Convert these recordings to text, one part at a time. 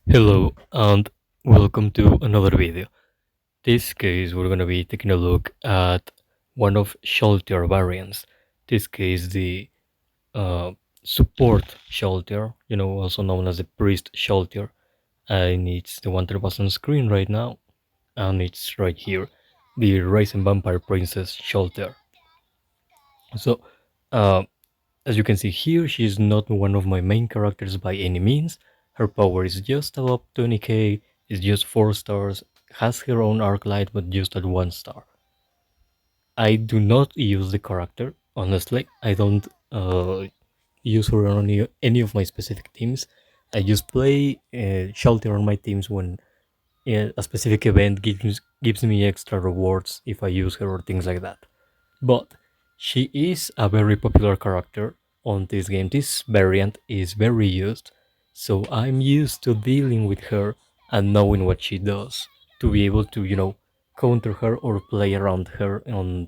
Hello and welcome to another video. This case we're gonna be taking a look at one of Shalltear variants. This case the uh, support Shalltear, also known as the priest Shalltear, and it's the one that was on screen right now, and it's right here, the Rising Vampire Princess Shalltear. So, uh, as you can see here, she's not one of my main characters by any means. Her power is just above 20k, is just 4 stars, has her own arc light but just at 1 star. I do not use the character, honestly. I don't use her on any of my specific teams. I just play Shelter on my teams when a specific event gives me extra rewards if I use her or things like that. But she is a very popular character on this game. This variant is very used, so I'm used to dealing with her and knowing what she does to be able to, counter her or play around her on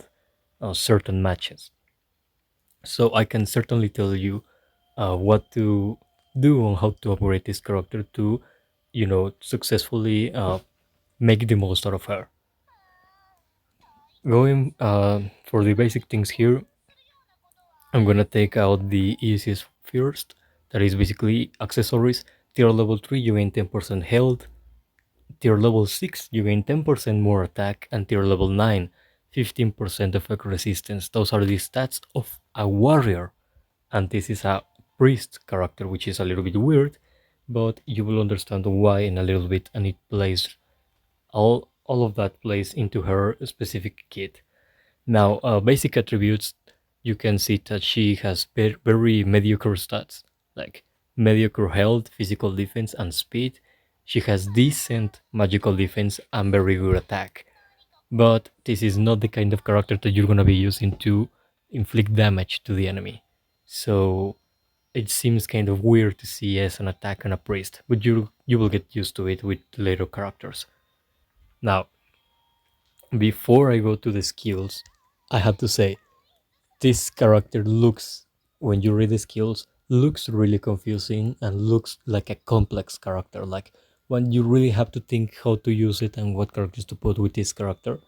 certain matches. So I can certainly tell you what to do on how to upgrade this character to, successfully make the most out of her. Going for the basic things here, I'm gonna take out the easiest first. That is basically accessories. Tier level 3 you gain 10% health. Tier level 6 you gain 10% more attack. And tier level 9 15% effect resistance. Those are the stats of a warrior. And this is a priest character, which is a little bit weird, but you will understand why in a little bit, and it plays all of that plays into her specific kit. Now, basic attributes, you can see that she has very mediocre stats, like mediocre health, physical defense, and speed. She has decent magical defense and very good attack. But this is not the kind of character that you're gonna be using to inflict damage to the enemy. So it seems kind of weird to see as an attack on a priest, but you will get used to it with later characters. Now, before I go to the skills, I have to say this character looks, when you read the skills, looks really confusing and looks like a complex character, like when you really have to think how to use it and what characters to put with this character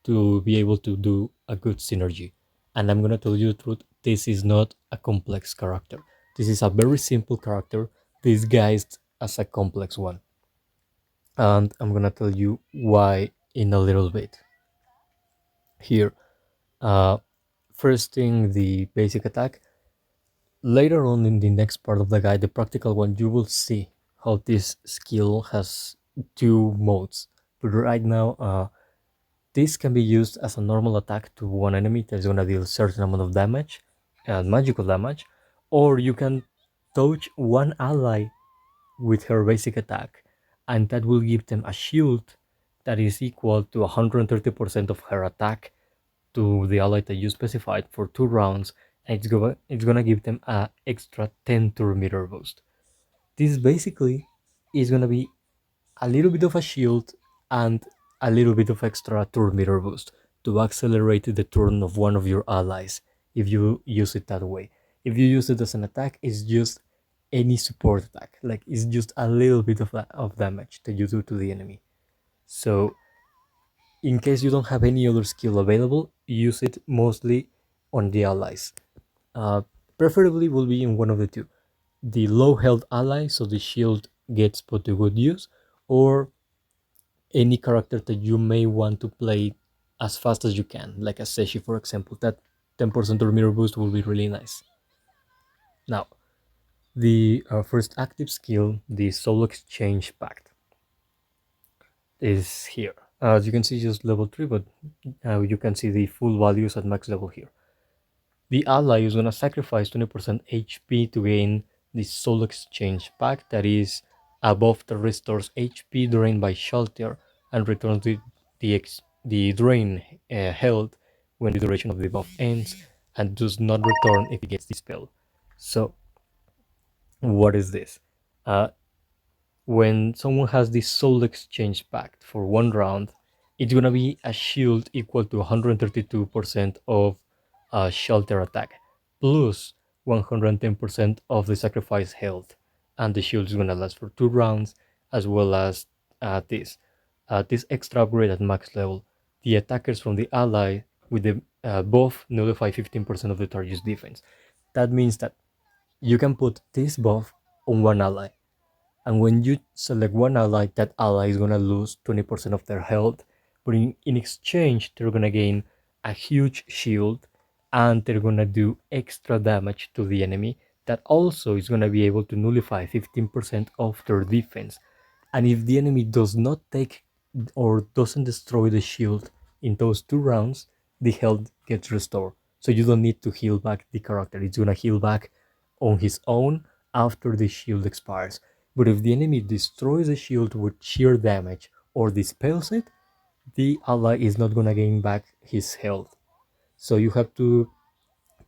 to be able to do a good synergy. And I'm gonna tell you the truth, this is not a complex character. This is a very simple character disguised as a complex one. And I'm gonna tell you why in a little bit. Here, uh, first thing, the basic attack. Later on in the next part of the guide, the practical one, you will see how this skill has two modes. But right now, this can be used as a normal attack to one enemy that's gonna deal a certain amount of damage, magical damage, or you can touch one ally with her basic attack, and that will give them a shield that is equal to 130% of her attack to the ally that you specified for 2 rounds, and it's gonna give them a extra 10 turn meter boost. This basically is gonna be a little bit of a shield and a little bit of extra turn meter boost to accelerate the turn of one of your allies if you use it that way. If you use it as an attack, it's just any support attack. Like it's just a little bit of damage that you do to the enemy. So in case you don't have any other skill available, use it mostly on the allies. Uh, Preferably will be in one of the two. The low health ally, so the shield gets put to good use, or any character that you may want to play as fast as you can, like a Seshi for example. That 10% or mirror boost will be really nice. Now, the first active skill, the Soul Exchange Pact, is here. As you can see, just level 3, but you can see the full values at max level here. The ally is gonna sacrifice 20% HP to gain the Soul Exchange Pact that is above the restores HP drained by Shalltear and returns the drain health when the duration of the buff ends and does not return if it gets dispelled. So, what is this? Uh, when someone has this Soul Exchange Pact for 1 round, it's gonna be a shield equal to 132% of Shelter attack plus 110% of the sacrifice health, and the shield is gonna last for 2 rounds, as well as this extra upgrade at max level. The attackers from the ally with the buff nullify 15% of the target's defense. That means that you can put this buff on one ally, and when you select one ally, that ally is gonna lose 20% of their health, but in exchange, they're gonna gain a huge shield and they're gonna do extra damage to the enemy that also is gonna be able to nullify 15% of their defense. And if the enemy does not take or doesn't destroy the shield in those 2 rounds, the health gets restored. So you don't need to heal back the character, it's gonna heal back on his own after the shield expires. But if the enemy destroys the shield with sheer damage or dispels it, the ally is not gonna gain back his health. So you have to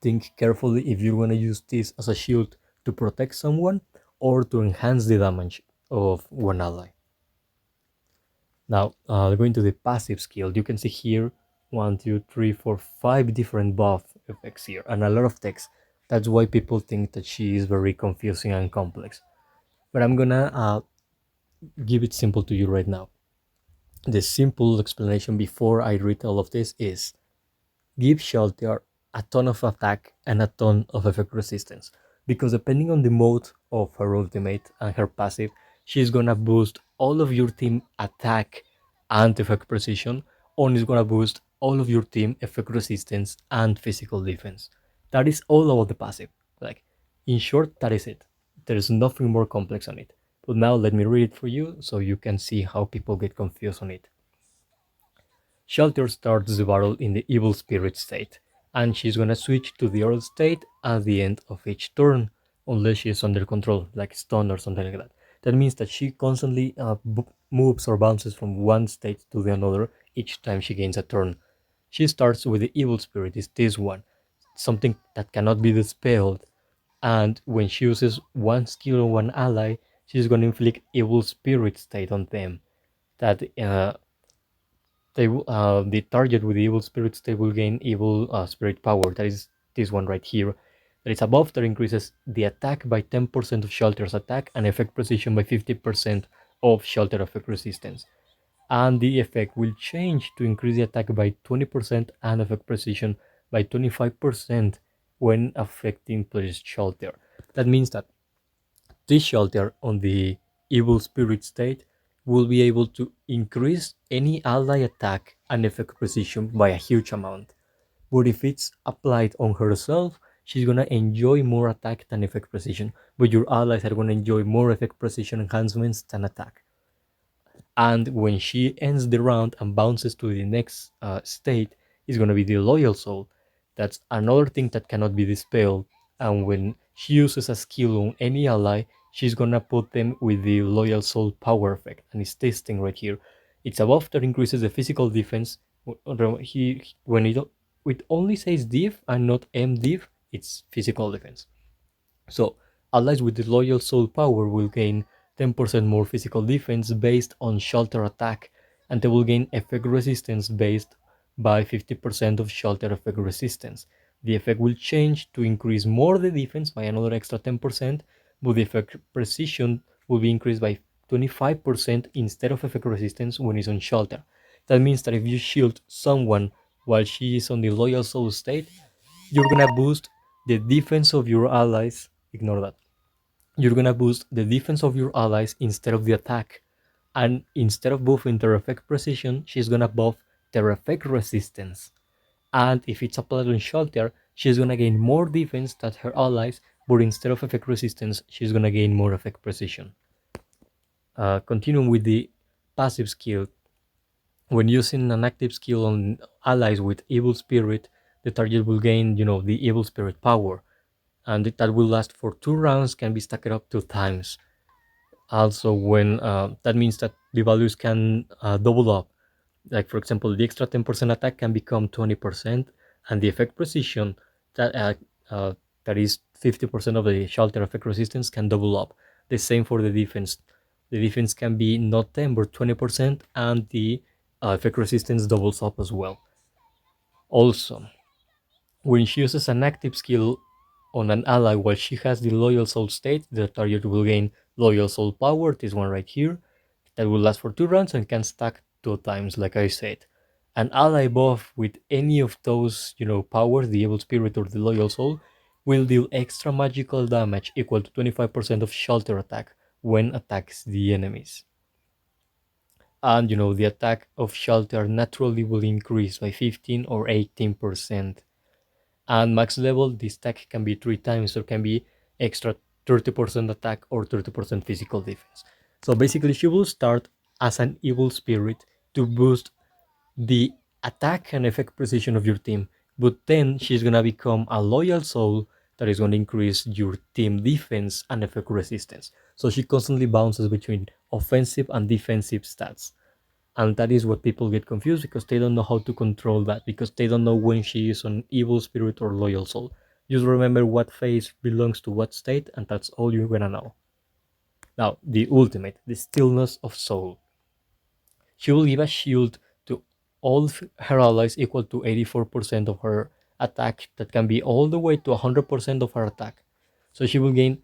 think carefully if you're gonna use this as a shield to protect someone or to enhance the damage of one ally. Now, going to the passive skill, you can see here 5 different buff effects here and a lot of text. That's why people think that she is very confusing and complex. But I'm gonna give it simple to you right now. The simple explanation before I read all of this is give Shalltear a ton of attack and a ton of effect resistance. Because depending on the mode of her ultimate and her passive, she's gonna boost all of your team attack and effect precision, or is gonna boost all of your team effect resistance and physical defense. That is all about the passive. Like, in short, that is it. There is nothing more complex on it. But now let me read it for you so you can see how people get confused on it. Shalltear starts the battle in the evil spirit state, and she's gonna switch to the earth state at the end of each turn, unless she is under control, like stun or something like that. That means that she constantly moves or bounces from one state to the another each time she gains a turn. She starts with the evil spirit, is this one, something that cannot be dispelled, and when she uses one skill on one ally, she's gonna inflict evil spirit state on them. That the target with the evil spirit state will gain evil spirit power. That is this one right here. That is above that increases the attack by 10% of Shalltear's attack and effect precision by 50% of Shalltear effect resistance. And the effect will change to increase the attack by 20% and effect precision by 25% when affecting player's Shalltear. That means that this Shalltear on the evil spirit state will be able to increase any ally attack and effect precision by a huge amount. But if it's applied on herself, she's gonna enjoy more attack than effect precision, but your allies are gonna enjoy more effect precision enhancements than attack. And when she ends the round and bounces to the next state, is going to be the loyal soul. That's another thing that cannot be dispelled. And when she uses a skill on any ally, she's going to put them with the loyal soul power effect. And it's this thing right here. It's a buff that increases the physical defense. When it only says div and not mdiv, it's physical defense. So, allies with the Loyal Soul power will gain 10% more physical defense based on Shalltear attack, and they will gain effect resistance based by 50% of Shalltear effect resistance. The effect will change to increase more the defense by another extra 10%, but the effect precision will be increased by 25% instead of effect resistance when it's on Shalltear. That means that if you shield someone while she is on the Loyal Soul state, you're gonna boost the defense of your allies. Ignore that. You're gonna boost the defense of your allies instead of the attack. And instead of buffing their effect precision, she's gonna buff their effect resistance. And if it's applied on Shalltear, she's gonna gain more defense than her allies, but instead of effect resistance, she's gonna gain more effect precision. Continuing with the passive skill, when using an active skill on allies with evil spirit, the target will gain, the evil spirit power, and that will last for 2 rounds, can be stacked up 2 times. Also, when that means that the values can double up. Like for example, the extra 10% attack can become 20%, and the effect precision that that is 50% of the Shalltear effect resistance can double up. The same for the defense. The defense can be not 10 but 20%, and the effect resistance doubles up as well. Also, when she uses an active skill on an ally while she has the Loyal Soul state, the target will gain Loyal Soul power, this one right here, that will last for 2 rounds and can stack 2 times, like I said. An ally buff with any of those, powers, the Evil Spirit or the Loyal Soul, will deal extra magical damage equal to 25% of Shalltear attack when attacks the enemies. And the attack of Shalltear naturally will increase by 15 or 18%. And max level, this stack can be 3 times, or can be extra 30% attack or 30% physical defense. So basically, she will start as an evil spirit to boost the attack and effect precision of your team, but then she's gonna become a loyal soul that is gonna increase your team defense and effect resistance. So she constantly bounces between offensive and defensive stats, and that is what people get confused, because they don't know how to control that, because they don't know when she is on evil spirit or loyal soul. Just remember what phase belongs to what state, and that's all you're gonna know. Now, the ultimate, the stillness of soul. She will give a shield to all her allies equal to 84% of her attack, that can be all the way to 100% of her attack. So she will gain,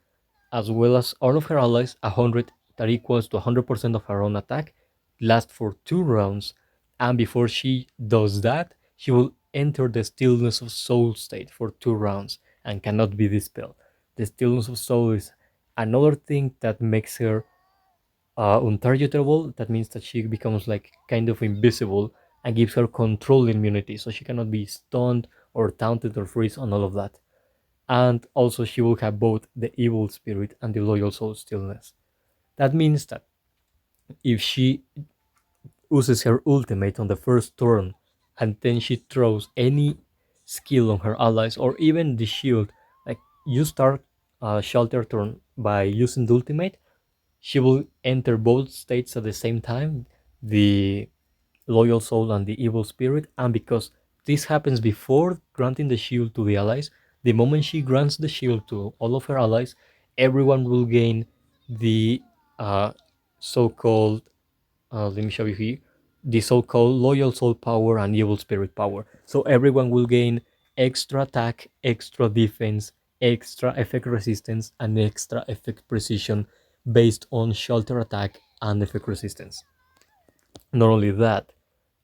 as well as all of her allies, 100, that equals to 100% of her own attack, last for 2 rounds, and before she does that, she will enter the stillness of soul state for 2 rounds and cannot be dispelled. The stillness of soul is another thing that makes her untargetable. That means that she becomes like kind of invisible and gives her control immunity, so she cannot be stunned or taunted or freeze on all of that. And also, she will have both the evil spirit and the loyal soul stillness. That means that if she uses her ultimate on the first turn and then she throws any skill on her allies or even the shield, like you start Shalltear turn by using the ultimate, she will enter both states at the same time, the loyal soul and the evil spirit. And because this happens before granting the shield to the allies, the moment she grants the shield to all of her allies, everyone will gain the so-called, let me show you here, the so-called loyal soul power and evil spirit power. So everyone will gain extra attack, extra defense, extra effect resistance, and extra effect precision based on Shalltear attack and effect resistance. Not only that,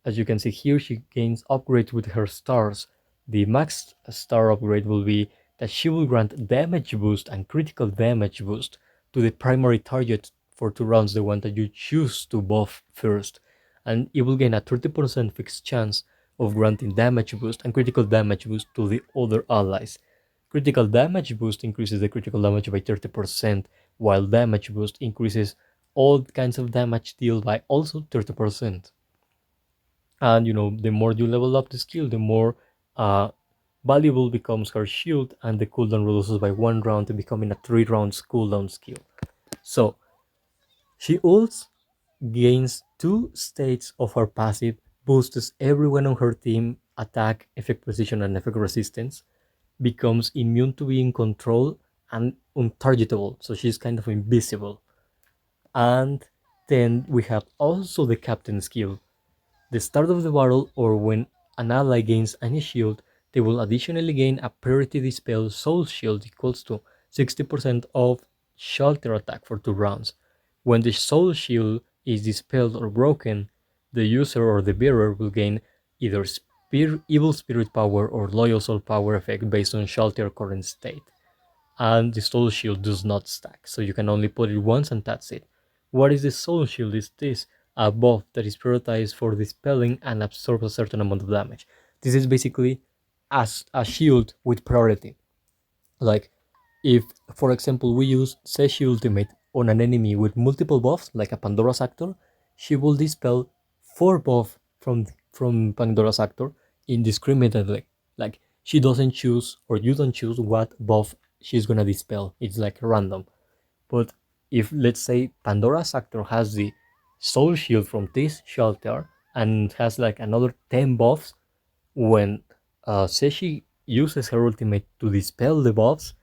as you can see here, she gains upgrades with her stars. The max star upgrade will be that she will grant damage boost and critical damage boost to the primary target for 2 rounds, the one that you choose to buff first. And it will gain a 30% fixed chance of granting damage boost and critical damage boost to the other allies. Critical damage boost increases the critical damage by 30%, while damage boost increases all kinds of damage dealt by also 30%. And the more you level up the skill, the more uh, valuable becomes her shield, and the cooldown reduces by 1 round to becoming a 3 rounds cooldown skill. So she ults, gains 2 states of her passive, boosts everyone on her team attack, effect precision, and effect resistance, becomes immune to being controlled and untargetable, so she's kind of invisible. And then we have also the captain skill. The start of the battle, or when an ally gains any shield, they will additionally gain a priority dispel soul shield equals to 60% of Shalltear attack for 2 rounds. When the soul shield is dispelled or broken, the user or the bearer will gain either evil spirit power or loyal soul power effect based on Shalltear current state. And the soul shield does not stack, so you can only put it once and that's it. What is the soul shield? Is this a buff that is prioritized for dispelling and absorbs a certain amount of damage? This is basically a shield with priority. Like, if, for example, we use Seshi Ultimate on an enemy with multiple buffs, like a Pandora's Actor, she will dispel 4 buff from Pandora's Actor indiscriminately. Like, she doesn't choose, or you don't choose what buff she's gonna dispel. It's like random. But if, let's say, Pandora's Actor has the Soul Shield from this Shalltear and has like another 10 buffs, when Seshi uses her ultimate to dispel the buffs,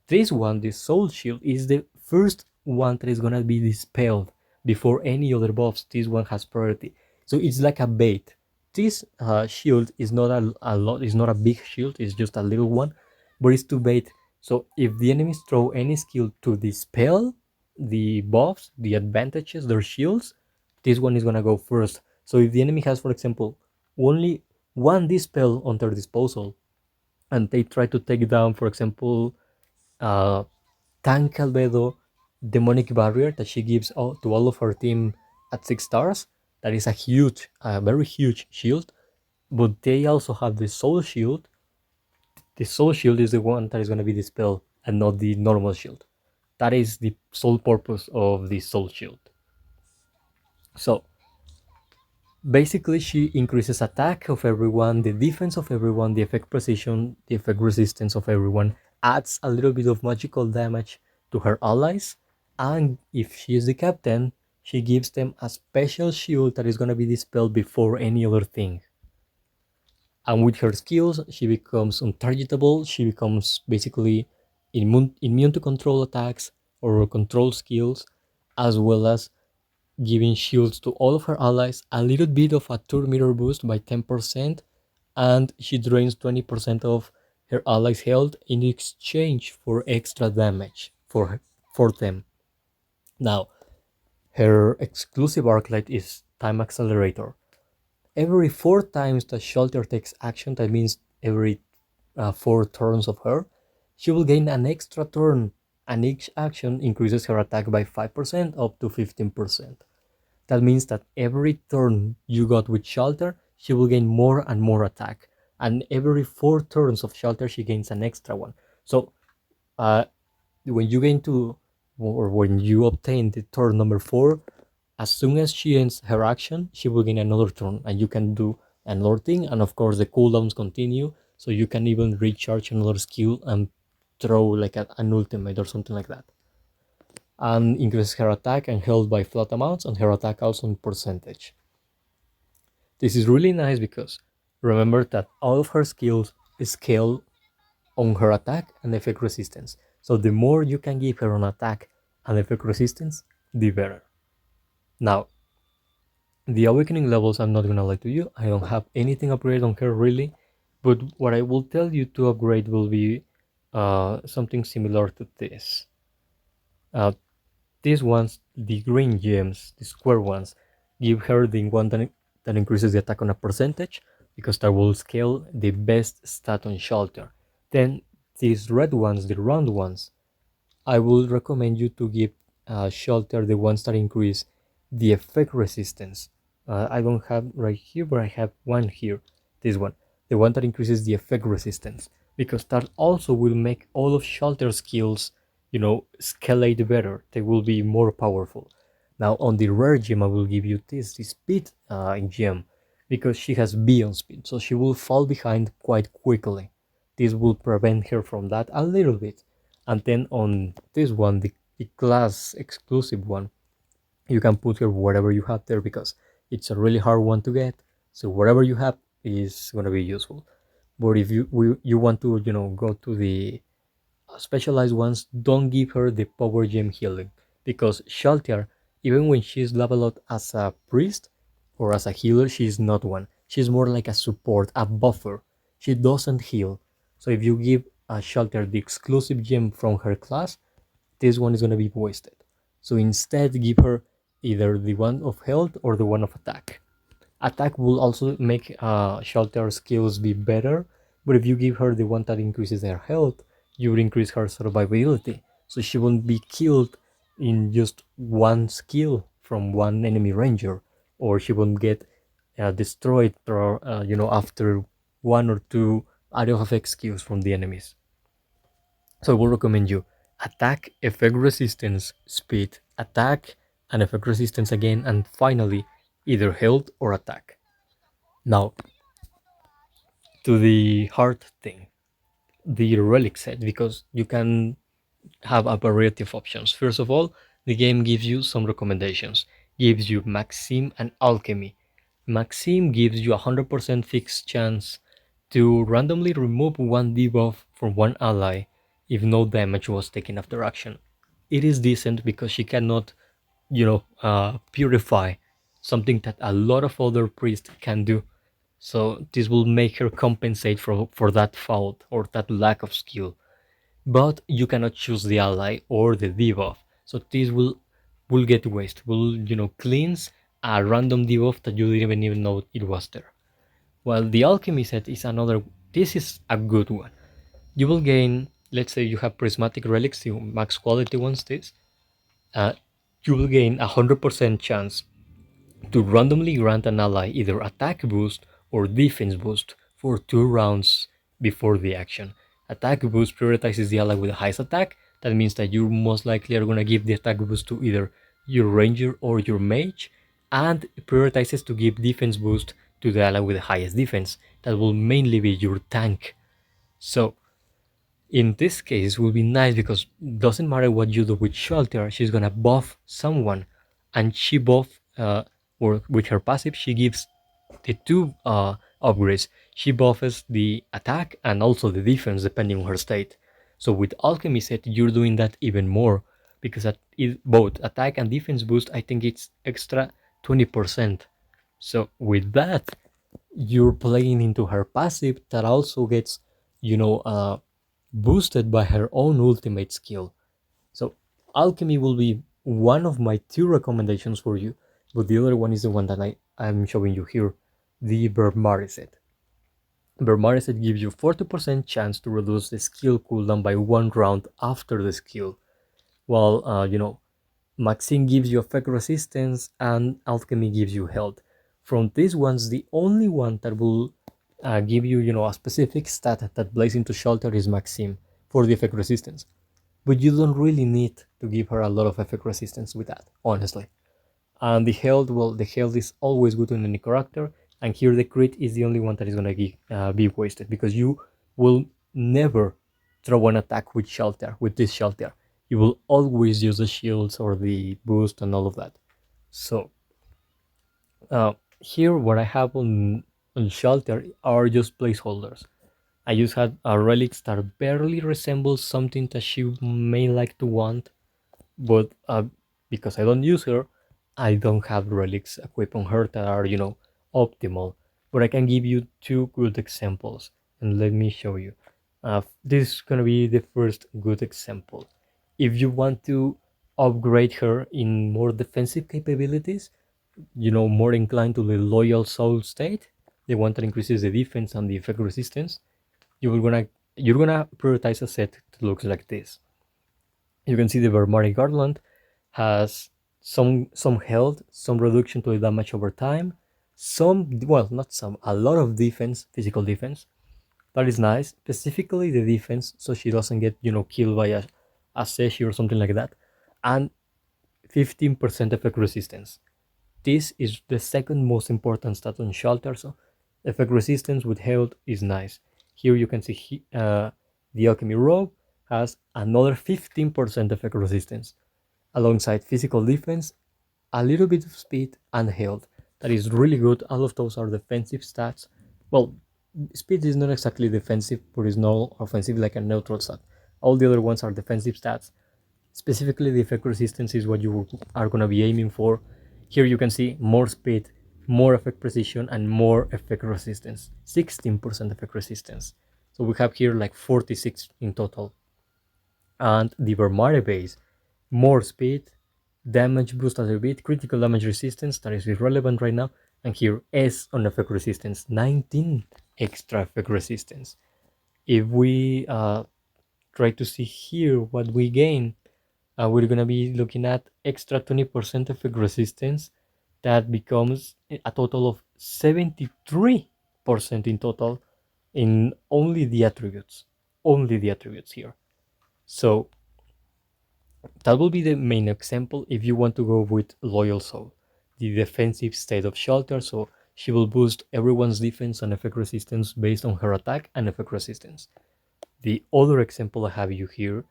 this one, the Soul Shield, is the first one that is gonna be dispelled before any other buffs. This one has priority, so it's like a bait. This shield is not a lot. It's not a big shield. It's just a little one, but it's to bait. So if the enemies throw any skill to dispel, the buffs, the advantages, their shields, this one is gonna go first. So if the enemy has, for example, only one dispel on their disposal, and they try to take down, for example, uh, Tank Albedo demonic barrier that she gives to all of her team at 6 stars. That is a huge, a very huge shield. But they also have the soul shield. The soul shield is the one that is going to be dispelled and not the normal shield. That is the sole purpose of the soul shield. So basically, she increases attack of everyone, the defense of everyone, the effect precision, the effect resistance of everyone, adds a little bit of magical damage to her allies, and if she is the captain, she gives them a special shield that is going to be dispelled before any other thing. And with her skills, she becomes untargetable, she becomes basically immune to control attacks or control skills, as well as giving shields to all of her allies, a little bit of a turn meter boost by 10%, and she drains 20% of her allies' health in exchange for extra damage for them. Now, her exclusive arclight is Time Accelerator. Every 4 times that Shalltear takes action, that means every 4 turns of her, she will gain an extra turn, and each action increases her attack by 5% up to 15%. That means that every turn you got with Shalltear, she will gain more and more attack. And every 4 turns of Shalltear, she gains an extra one. So uh, when you gain to, or when you obtain the turn number 4, as soon as she ends her action, she will gain another turn, and you can do another thing. And of course, the cooldowns continue, so you can even recharge another skill and throw like an ultimate or something like that, and increases her attack and health by flat amounts, and her attack also in percentage. This is really nice because remember that all of her skills scale on her attack and effect resistance. So the more you can give her on attack and effect resistance, the better. Now, the awakening levels, I'm not gonna lie to you, I don't have anything upgraded on her really, but what I will tell you to upgrade will be something similar to this. Uh, These ones, the green gems, the square ones, give her the one that increases the attack on a percentage, because that will scale the best stat on Shalltear. Then these red ones, the round ones, I would recommend you to give Shalltear the ones that increase the effect resistance. I don't have right here, but I have one here. This one, the one that increases the effect resistance, because that also will make all of Shalltear skills, scalate better. They will be more powerful. Now on the rare gem, I will give you this, the speed gem, because she has beyond speed, so she will fall behind quite quickly. This will prevent her from that a little bit. And then on this one, the class exclusive one, you can put her whatever you have there, because it's a really hard one to get, so whatever you have is going to be useful. But if you want to go to the specialized ones, don't give her the power gem healing, because Shalltear, even when she's leveled up as a priest or as a healer, she's not one. She's more like a support, a buffer. She doesn't heal. So if you give a Shalltear the exclusive gem from her class, this one is going to be wasted. So instead, give her either the one of health or the one of attack. Attack will also make Shalltear skills be better, but if you give her the one that increases her health, you will increase her survivability, so she won't be killed in just one skill from one enemy ranger, or she won't get destroyed after one or two area of effect skills from the enemies. So I will recommend you attack, effect resistance, speed, attack, and effect resistance again, and finally either health or attack. Now, to the hard thing, the relic set, because you can have a variety of options. First of all, the game gives you some recommendations. Gives you Maxim and Alchemy. Maxim gives you a 100% fixed chance to randomly remove one debuff from one ally if no damage was taken after action. It is decent because she cannot, purify, something that a lot of other priests can do. So this will make her compensate for that fault or that lack of skill. But you cannot choose the ally or the debuff. So this will get waste, will cleanse a random debuff that you didn't even know it was there. While the alchemy set is another. This is a good one. You will gain, let's say you have prismatic relics, you max quality ones. This, uh, you will gain 100% chance to randomly grant an ally either attack boost or defense boost for 2 rounds before the action. Attack boost prioritizes the ally with the highest attack. That means that you most likely are going to give the attack boost to either your ranger or your mage, and prioritizes to give defense boost to the ally with the highest defense. That will mainly be your tank. So in this case, it will be nice because doesn't matter what you do with Shalltear, she's gonna buff someone, and she buff or with her passive she gives the two upgrades. She buffs the attack and also the defense depending on her state. So with alchemy set, you're doing that even more because both attack and defense boost. I think it's extra 20%. So with that, you're playing into her passive that also gets, you know, uh, boosted by her own ultimate skill. So alchemy will be one of my two recommendations for you, but the other one is the one that I'm showing you here, the Bermari set. Bermari set gives you 40% chance to reduce the skill cooldown by 1 round after the skill, while Maxine gives you effect resistance and Alchemy gives you health. From these ones, the only one that will give you, a specific stat that plays into Shalltear is Maxime for the effect resistance. But you don't really need to give her a lot of effect resistance with that, honestly. And the health, well, the health is always good on any character, and here the crit is the only one that is gonna be wasted because you will never throw an attack with Shalltear, with this Shalltear. You will always use the shields or the boost and all of that. So here what I have on Shalltear are just placeholders. I just had a relics that barely resembles something that she may like to want, but because I don't use her, I don't have relics equipped on her that are, optimal. But I can give you two good examples, and let me show you. This is gonna be the first good example. If you want to upgrade her in more defensive capabilities, more inclined to the loyal soul state, the one that increases the defense and the effect resistance, you're gonna prioritize a set that looks like this. You can see the Vermari Garland has some health, some reduction to the damage over time, not some, a lot of defense, physical defense. That is nice, specifically the defense, so she doesn't get killed by a Seshi or something like that, and 15% effect resistance. This is the second most important stat on Shalltear, so effect resistance with health is nice. Here you can see the Alchemy Robe has another 15% effect resistance, alongside physical defense, a little bit of speed, and health. That is really good. All of those are defensive stats. Well, speed is not exactly defensive, but it's not offensive like a neutral stat. All the other ones are defensive stats. Specifically, the effect resistance is what you are going to be aiming for. Here you can see more speed, more effect precision, and more effect resistance. 16% effect resistance. So we have here like 46 in total. And the Vermare base, more speed, damage boost at a bit, critical damage resistance, that is irrelevant right now. And here S on effect resistance, 19 extra effect resistance. If we try to see here what we gain, we're gonna be looking at extra 20% effect resistance. That becomes a total of 73% in total in only the attributes. Only the attributes here. So that will be the main example if you want to go with Loyal Soul, the defensive state of Shalltear, so she will boost everyone's defense and effect resistance based on her attack and effect resistance. The other example I have you here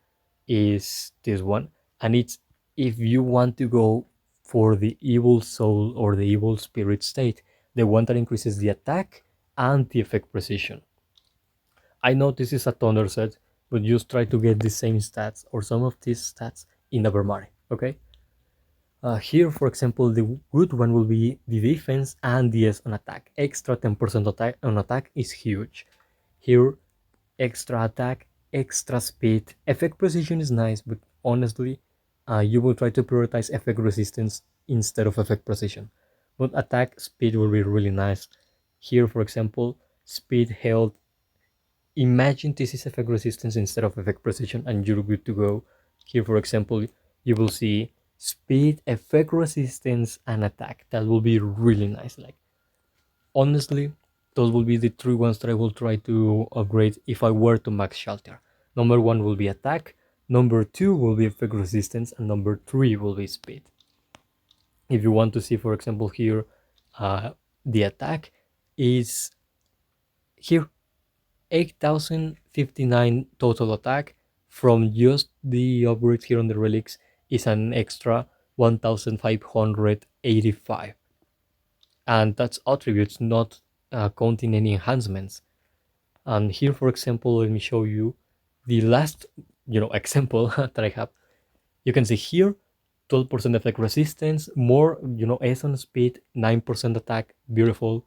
is this one, and it's if you want to go for the evil soul or the evil spirit state, the one that increases the attack and the effect precision. I know this is a toner set, but just try to get the same stats or some of these stats in Nevermare, okay? Here, for example, the good one will be the defense and DS on attack. Extra 10% attack on attack is huge. Here, extra attack, extra speed. Effect precision is nice, but honestly, you will try to prioritize effect resistance instead of effect precision. But attack speed will be really nice. Here, for example, speed held. Imagine this is effect resistance instead of effect precision, and you're good to go. Here, for example, you will see speed, effect resistance, and attack. That will be really nice. Like, honestly, those will be the three ones that I will try to upgrade if I were to max Shalltear. Number one will be attack, number two will be effect resistance, and number three will be speed. If you want to see, for example, here, the attack is here 8059 total attack from just the upgrade here on the relics is an extra 1585, and that's attributes, not counting any enhancements. And here, for example, let me show you the last example that I have. You can see here 12% effect resistance, more S on speed, 9% attack, beautiful.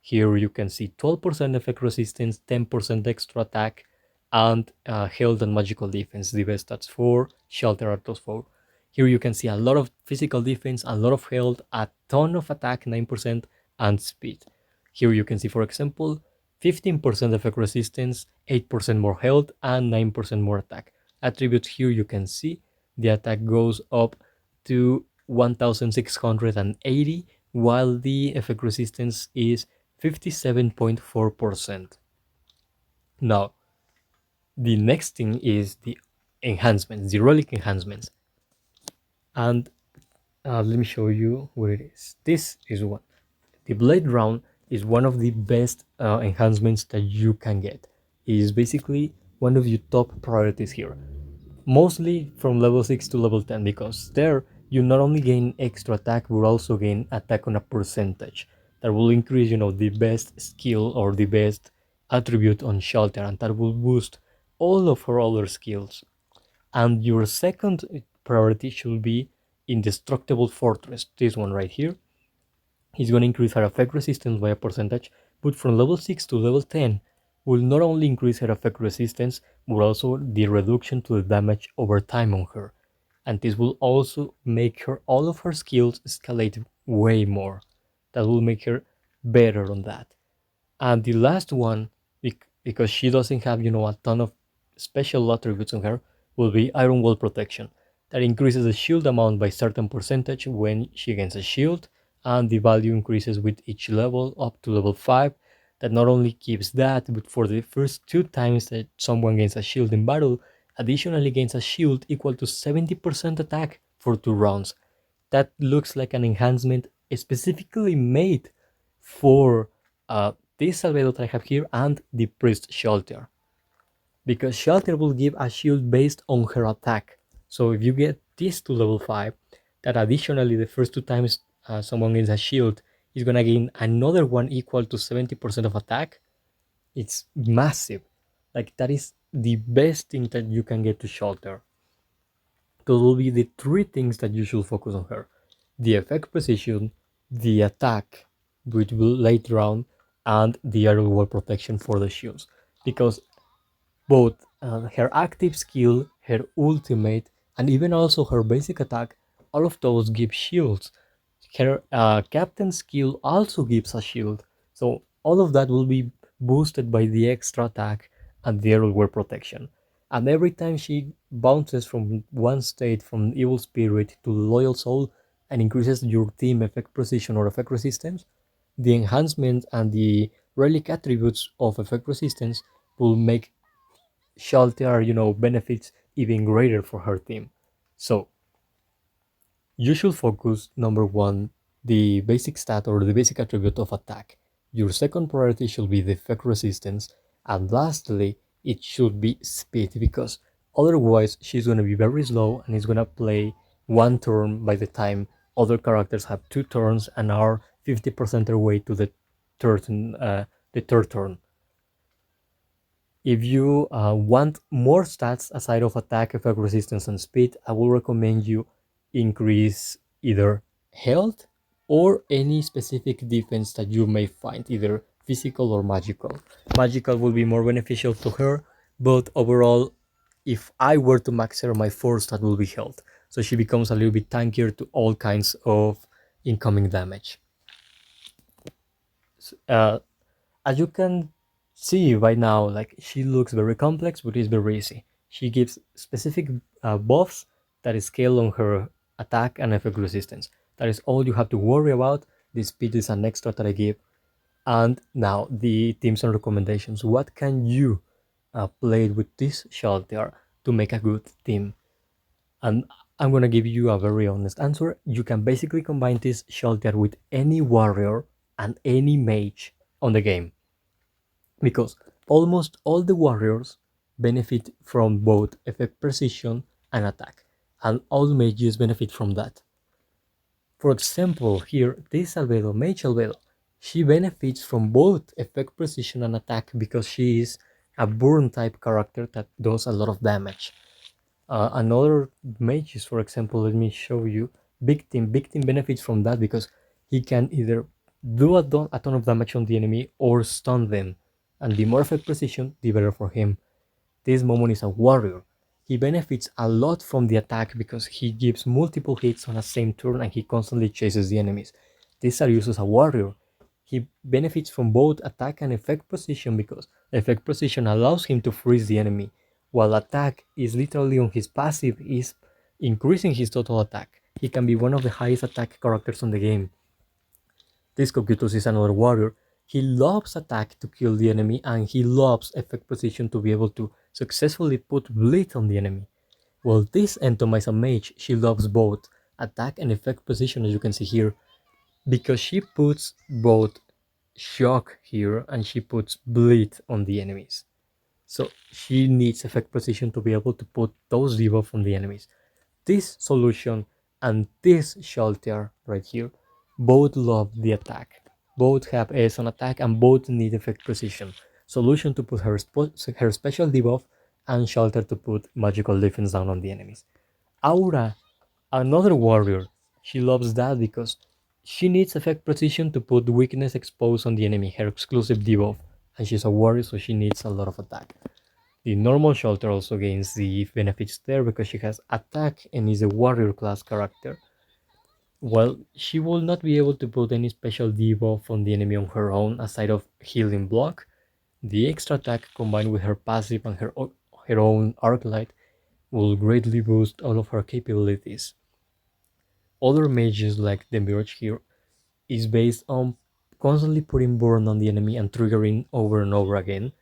Here you can see 12% effect resistance, 10% extra attack, and health and magical defense. The best stats for Shalltear are those four. Here you can see a lot of physical defense, a lot of health, a ton of attack, 9%, and speed. Here you can see, for example, 15% effect resistance, 8% more health, and 9% more attack. Attributes here you can see the attack goes up to 1680, while the effect resistance is 57.4%. Now, the next thing is the enhancements, the relic enhancements. And let me show you what it is. This is one. The Blade Round is one of the best enhancements that you can get. It is basically one of your top priorities here. Mostly from level 6 to level 10, because there you not only gain extra attack but also gain attack on a percentage that will increase the best skill or the best attribute on Shalltear, and that will boost all of her other skills. And your second priority should be Indestructible Fortress, this one right here. He's going to increase her effect resistance by a percentage, but from level 6 to level 10 will not only increase her effect resistance, but also the reduction to the damage over time on her. And this will also make her all of her skills escalate way more. That will make her better on that. And the last one, because she doesn't have, a ton of special attributes on her, will be Iron Wall Protection. That increases the shield amount by certain percentage when she gains a shield, and the value increases with each level up to level 5. That not only keeps that, but for the first 2 times that someone gains a shield in battle, additionally gains a shield equal to 70% attack for 2 rounds. That looks like an enhancement specifically made for this albedo that I have here and the Priest Shalltear. Because Shalltear will give a shield based on her attack. So if you get this to level 5, that additionally the first 2 times someone gains a shield is gonna gain another one equal to 70% of attack. It's massive. Like, that is the best thing that you can get to Shalltear. Those will be the three things that you should focus on her: the effect precision, the attack, which will later on, and the aerial wall protection for the shields. Because both her active skill, her ultimate, and even also her basic attack, all of those give shields. Her captain skill also gives a shield. So all of that will be boosted by the extra attack and the aerial wall protection. And every time she bounces from one state from Evil Spirit to Loyal Soul and increases your team effect precision or effect resistance, the enhancement and the relic attributes of effect resistance will make Shalltear, benefits even greater for her team. So you should focus, number one, the basic stat or the basic attribute of attack. Your second priority should be the effect resistance, and lastly, it should be speed, because otherwise she's going to be very slow and is going to play one turn by the time other characters have 2 turns and are 50% their way to the third turn. If you want more stats aside of attack, effect, resistance, and speed, I will recommend you increase either health or any specific defense that you may find, either physical or magical. Magical will be more beneficial to her, but overall, if I were to max her, my first stat will be health. so she becomes a little bit tankier to all kinds of incoming damage. Uh, as you can see right now, like she looks very complex, but it's very easy. She gives specific buffs that scale on her attack and effect resistance. That is all you have to worry about. The speed is an extra that I give. And now the teams and recommendations. What can you play with this Shalltear to make a good team? And I'm gonna give you a very honest answer. You can basically combine this Shalltear with any warrior and any mage on the game, because almost all the warriors benefit from both effect precision and attack, and all mages benefit from that. For example, here, this Albedo, Mage Albedo, she benefits from both effect precision and attack because she is a burn type character that does a lot of damage. Another mages, for example, let me show you. Victim. Victim benefits from that because he can either do a ton of damage on the enemy or stun them. And the more effect precision, the better for him. This Momon is a warrior. He benefits a lot from the attack because he gives multiple hits on a same turn and he constantly chases the enemies. This Arius is a warrior. He benefits from both attack and effect precision because effect precision allows him to freeze the enemy, while attack is literally on his passive is increasing his total attack. He can be one of the highest attack characters on the game. This Cocytus is another warrior. He loves attack to kill the enemy and he loves effect precision to be able to successfully put bleed on the enemy. Well, this Entoma is a mage. She loves both attack and effect precision, as you can see here, because she puts both shock here and she puts bleed on the enemies. So she needs effect precision to be able to put those debuff on the enemies. This solution and this Shalltear right here both love the attack. Both have S on attack and both need effect precision. Solution to put her special debuff and Shalltear to put magical defense down on the enemies. Aura, another warrior, she loves that because she needs effect precision to put weakness exposed on the enemy, her exclusive debuff, and she's a warrior so she needs a lot of attack. The normal Shalltear also gains the benefits there because she has attack and is a warrior class character. Well, she will not be able to put any special debuff on the enemy on her own aside of healing block. The extra attack combined with her passive and her own arc light will greatly boost all of her capabilities. Other mages like the Mirage here is based on constantly putting burn on the enemy and triggering over and over again.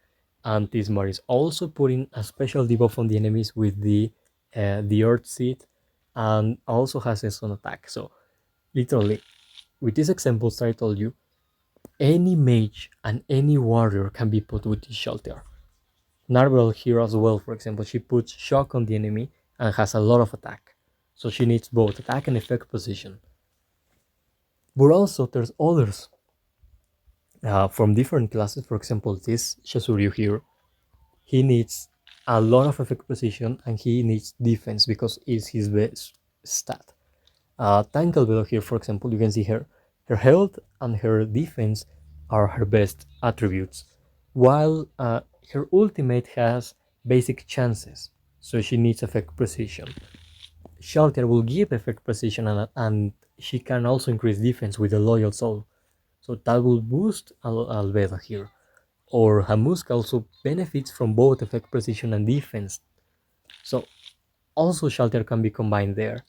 And Tismar is also putting a special debuff on the enemies with the Earth Seed and also has a on attack. So literally, with these examples that I told you, any mage and any warrior can be put with this Shalltear. Narvel here as well, for example, she puts shock on the enemy and has a lot of attack. So she needs both attack and effect position. But also there's others from different classes. For example, this Shasuryu here, he needs a lot of effect precision and he needs defense because it's his best stat. Tank Albedo here, for example, you can see her health and her defense are her best attributes, while her ultimate has basic chances, so she needs effect precision. Shalltear will give effect precision and she can also increase defense with the Loyal Soul, so that will boost Albedo here. Or Hamuska also benefits from both effect precision and defense, so also Shalltear can be combined there.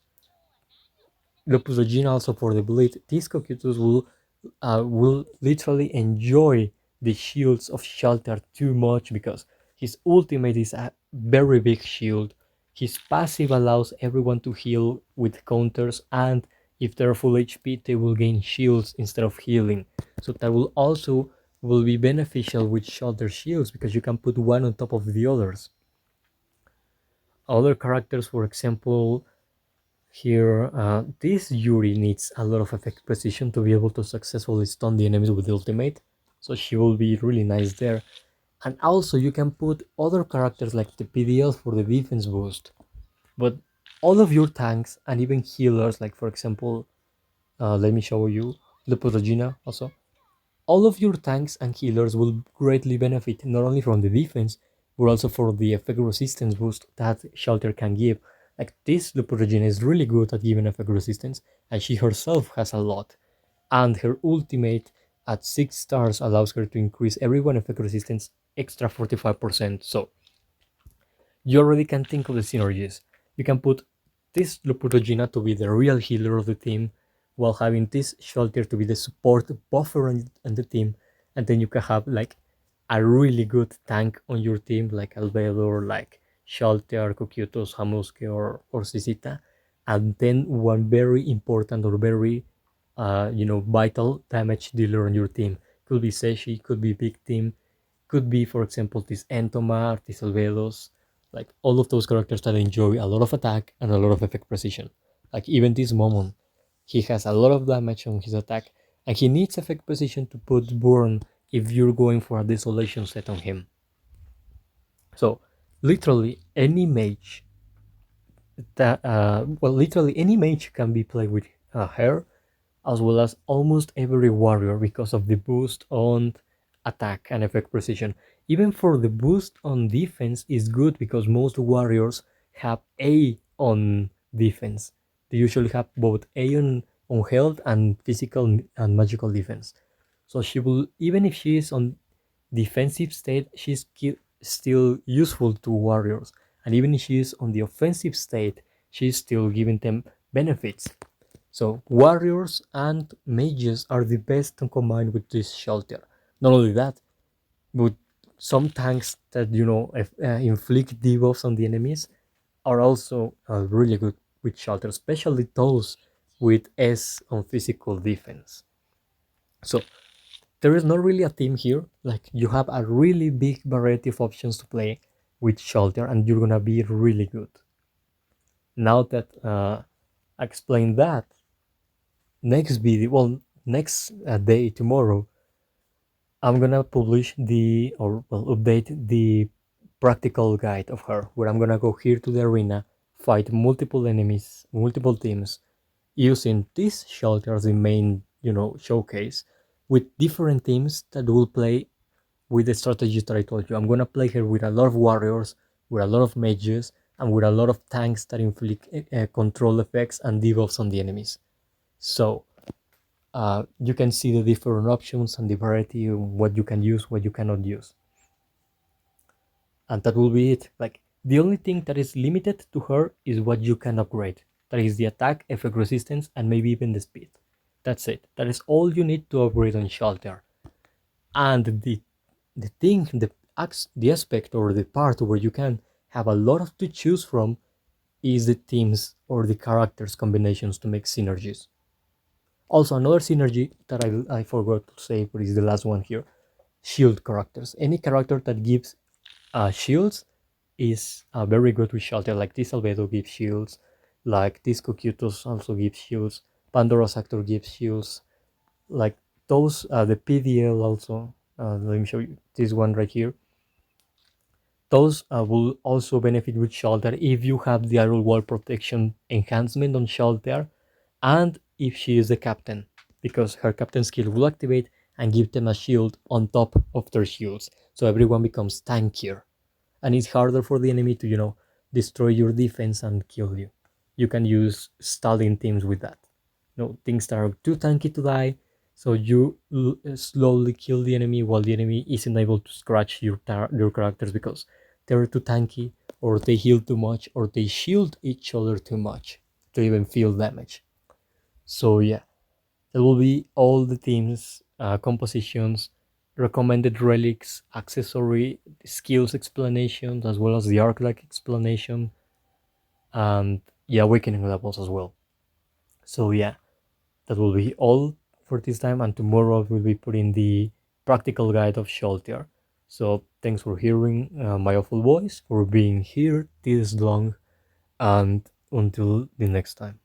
Lupus Regina also for the bleed. This Cocytus will literally enjoy the shields of Shalltear too much because his ultimate is a very big shield. His passive allows everyone to heal with counters, and if they're full HP they will gain shields instead of healing. So that will be beneficial with Shalltear shields because you can put one on top of the others. Other characters, for example, here, this Yuri needs a lot of effect precision to be able to successfully stun the enemies with the ultimate, so she will be really nice there. And also you can put other characters like the PDL for the defense boost, but all of your tanks and even healers, like for example, let me show you the Regina also. All of your tanks and healers will greatly benefit not only from the defense, but also for the effect resistance boost that Shalltear can give. Like this Luperogene is really good at giving effect resistance, and she herself has a lot. And her ultimate at 6 stars allows her to increase every one effect resistance extra 45%. So you already can think of the synergies. You can put this Luputogina to be the real healer of the team, while having this Shalltear to be the support buffer on the team, and then you can have like a really good tank on your team, like Albedo, like Shalltear, Cocytus, Hamuske, or Sisita, and then one very important or very vital damage dealer on your team. Could be Seshi, could be Big Team, could be, for example, this Entomar, this Albedos, like all of those characters that enjoy a lot of attack and a lot of effect precision. Like even this Momon, he has a lot of damage on his attack, and he needs effect precision to put burn if you're going for a desolation set on him. So literally any mage literally any mage can be played with her, as well as almost every warrior because of the boost on attack and effect precision. Even for the boost on defense is good because most warriors have A on defense. They usually have both A on health and physical and magical defense. So she will, even if she is on defensive state, she's still useful to warriors. And even if she is on the offensive state, she's still giving them benefits. So warriors and mages are the best to combine with this Shalltear. Not only that, but some tanks that inflict debuffs on the enemies are also really good with Shalltear, especially those with S on physical defense. So there is not really a team here. Like you have a really big variety of options to play with Shalltear, and you're gonna be really good. Now that I explained that, next video, next day, tomorrow, I'm gonna publish update the practical guide of her, where I'm gonna go here to the arena, fight multiple enemies, multiple teams, using this Shalltear as the main, showcase, with different teams that will play with the strategies that I told you. I'm gonna play her with a lot of warriors, with a lot of mages, and with a lot of tanks that inflict control effects and debuffs on the enemies. So you can see the different options and the variety of what you can use, what you cannot use. And that will be it. Like the only thing that is limited to her is what you can upgrade. That is the attack, effect resistance, and maybe even the speed. That's it. That is all you need to upgrade on Shalltear. And the aspect or the part where you can have a lot of to choose from is the teams or the characters combinations to make synergies. Also, another synergy that I forgot to say, but is the last one here: shield characters. Any character that gives shields is very good with Shalltear. Like this Albedo gives shields, like this Cocytus also gives shields, Pandora's Actor gives shields, like those, the PDL also. Let me show you this one right here. Those will also benefit with Shalltear if you have the Iron Wall Protection enhancement on Shalltear, and if she is the captain, because her captain skill will activate and give them a shield on top of their shields, so everyone becomes tankier, and it's harder for the enemy to destroy your defense and kill you. You can use stalling teams with that. Things that are too tanky to die, so you slowly kill the enemy while the enemy isn't able to scratch your characters because they're too tanky, or they heal too much, or they shield each other too much to even feel damage. So yeah, that will be all the teams, compositions, recommended relics, accessory, skills explanations, as well as the arc-like explanation, and yeah, awakening levels as well. So yeah, that will be all for this time, and tomorrow we'll be putting the practical guide of Shalltear. So thanks for hearing my awful voice, for being here this long, and until the next time.